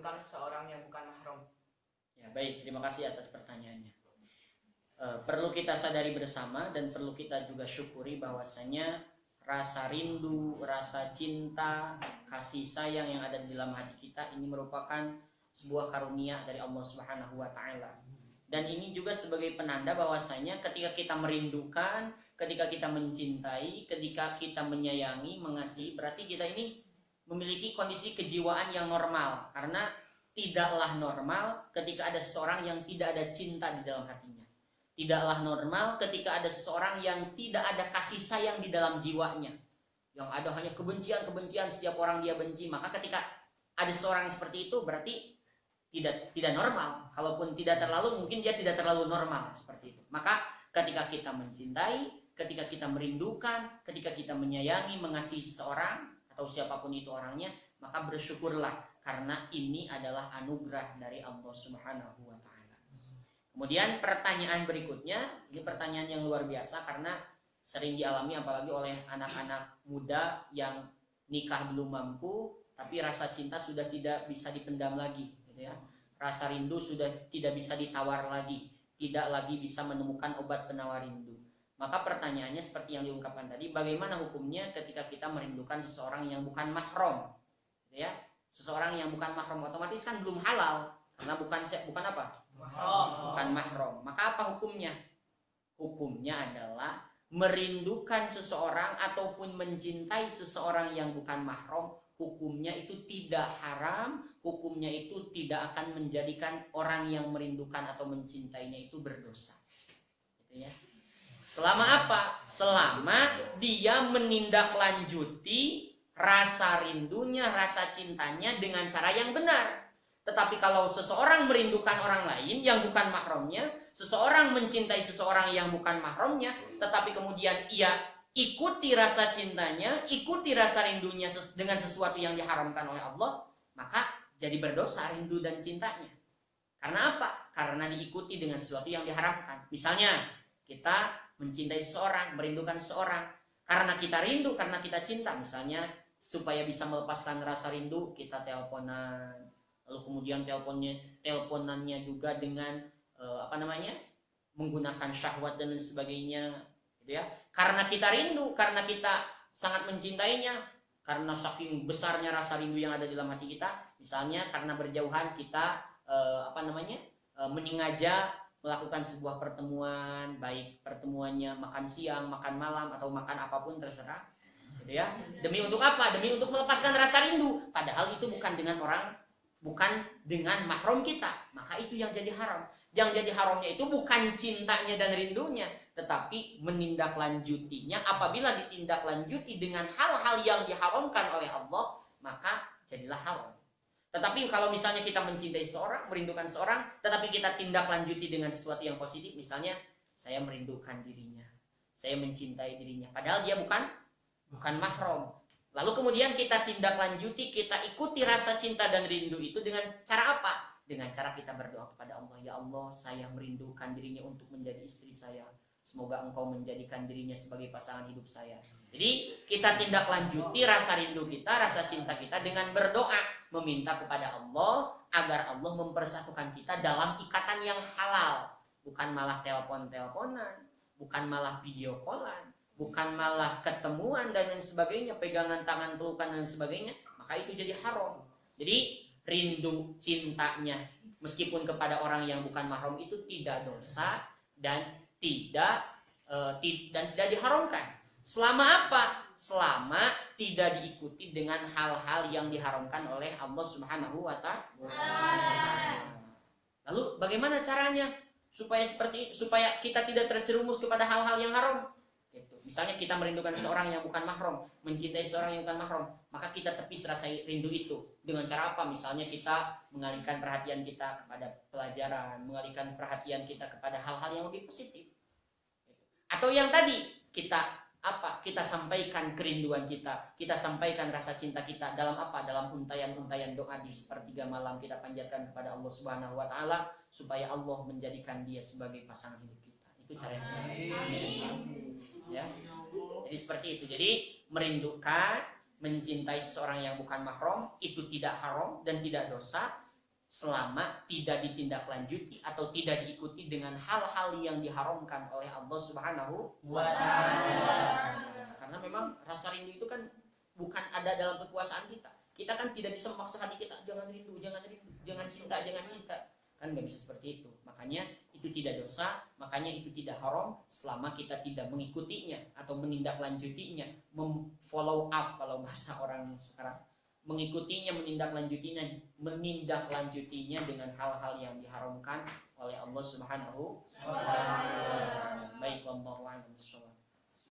merindukan seorang yang bukan mahram? Ya, baik, terima kasih atas pertanyaannya. Perlu kita sadari bersama dan perlu kita juga syukuri bahwasanya rasa rindu, rasa cinta, kasih sayang yang ada di dalam hati kita ini merupakan sebuah karunia dari Allah Subhanahu wa taala. Dan ini juga sebagai penanda bahwasanya ketika kita merindukan, ketika kita mencintai, ketika kita menyayangi, mengasihi, berarti kita ini memiliki kondisi kejiwaan yang normal. Karena tidaklah normal ketika ada seseorang yang tidak ada cinta di dalam hatinya. Tidaklah normal ketika ada seseorang yang tidak ada kasih sayang di dalam jiwanya. Yang ada hanya kebencian-kebencian, setiap orang dia benci. Maka ketika ada seseorang seperti itu berarti tidak normal. Kalaupun tidak terlalu, mungkin dia tidak terlalu normal seperti itu. Maka ketika kita mencintai, ketika kita merindukan, ketika kita menyayangi, mengasihi seseorang atau siapapun itu orangnya, maka bersyukurlah karena ini adalah anugerah dari Allah Subhanahu wa taala. Kemudian pertanyaan berikutnya, ini pertanyaan yang luar biasa karena sering dialami apalagi oleh anak-anak muda yang nikah belum mampu, tapi rasa cinta sudah tidak bisa dipendam lagi, gitu ya. Rasa rindu sudah tidak bisa ditawar lagi, tidak lagi bisa menemukan obat penawar rindu. Maka pertanyaannya seperti yang diungkapkan tadi, bagaimana hukumnya ketika kita merindukan seseorang yang bukan mahram, gitu ya? Seseorang yang bukan mahram otomatis kan belum halal karena bukan apa? Mahram. Bukan mahram. Maka apa hukumnya? Hukumnya adalah merindukan seseorang ataupun mencintai seseorang yang bukan mahram, hukumnya itu tidak haram, hukumnya itu tidak akan menjadikan orang yang merindukan atau mencintainya itu berdosa. Gitu ya. Selama apa? Selama dia menindaklanjuti rasa rindunya, rasa cintanya dengan cara yang benar. Tetapi kalau seseorang merindukan orang lain yang bukan mahramnya, seseorang mencintai seseorang yang bukan mahramnya, tetapi kemudian ia ikuti rasa cintanya, ikuti rasa rindunya dengan sesuatu yang diharamkan oleh Allah, maka jadi berdosa rindu dan cintanya. Karena apa? Karena diikuti dengan sesuatu yang diharamkan. Misalnya, kita mencintai seseorang, merindukan seseorang, karena kita rindu, karena kita cinta. Misalnya, supaya bisa melepaskan rasa rindu, kita teleponan, lalu kemudian teleponannya juga dengan menggunakan syahwat dan lain sebagainya, gitu ya. Karena kita rindu, karena kita sangat mencintainya, karena saking besarnya rasa rindu yang ada di dalam hati kita, misalnya karena berjauhan kita menyengaja melakukan sebuah pertemuan, baik pertemuannya makan siang, makan malam, atau makan apapun terserah, gitu ya. Demi untuk apa? Demi untuk melepaskan rasa rindu. Padahal itu bukan dengan mahram kita, maka itu yang jadi haram. Yang jadi haramnya itu bukan cintanya dan rindunya, tetapi menindaklanjutinya. Apabila ditindaklanjuti dengan hal-hal yang diharamkan oleh Allah, maka jadilah haram. Tetapi kalau misalnya kita mencintai seorang, merindukan seorang, tetapi kita tindaklanjuti dengan sesuatu yang positif, misalnya saya merindukan dirinya, saya mencintai dirinya, padahal dia bukan mahram. Lalu kemudian kita tindaklanjuti, kita ikuti rasa cinta dan rindu itu dengan cara apa? Dengan cara kita berdoa kepada Allah, ya Allah, saya merindukan dirinya untuk menjadi istri saya. Semoga engkau menjadikan dirinya sebagai pasangan hidup saya. Jadi kita tindaklanjuti rasa rindu kita, rasa cinta kita dengan berdoa, meminta kepada Allah agar Allah mempersatukan kita dalam ikatan yang halal, bukan malah telepon-teleponan, bukan malah video callan, bukan malah ketemuan dan lain sebagainya, pegangan tangan, pelukan dan sebagainya, maka itu jadi haram. Jadi rindu cintanya meskipun kepada orang yang bukan mahram itu tidak dosa dan tidak diharamkan. Selama apa? Selama tidak diikuti dengan hal-hal yang diharamkan oleh Allah Subhanahu wa taala. Lalu bagaimana caranya supaya kita tidak terjerumus kepada hal-hal yang haram? Misalnya kita merindukan seorang yang bukan mahram, mencintai seorang yang bukan mahram, maka kita tepis rasa rindu itu dengan cara apa? Misalnya kita mengalihkan perhatian kita kepada pelajaran, mengalihkan perhatian kita kepada hal-hal yang lebih positif. Atau yang tadi kita sampaikan kerinduan kita sampaikan rasa cinta kita dalam apa? Dalam untayan-untayan doa di sepertiga malam kita panjatkan kepada Allah Subhanahu wa taala supaya Allah menjadikan dia sebagai pasangan hidup kita. Itu caranya. Amin. Ya. Jadi seperti itu. Jadi merindukan, mencintai seseorang yang bukan mahram itu tidak haram dan tidak dosa, selama tidak ditindaklanjuti atau tidak diikuti dengan hal-hal yang diharamkan oleh Allah Subhanahu wa Ta'ala. Karena memang rasa rindu itu kan bukan ada dalam kekuasaan kita. Kita kan tidak bisa memaksa hati kita jangan rindu, jangan cinta, kan nggak bisa seperti itu. Makanya itu tidak dosa, makanya itu tidak haram selama kita tidak mengikutinya atau menindaklanjutinya, follow up kalau bahasa orang sekarang, mengikutinya, menindaklanjutinya dengan hal-hal yang diharamkan oleh Allah Subhanahu wa Ta'ala. Baik, wallahu a'lam bishawab.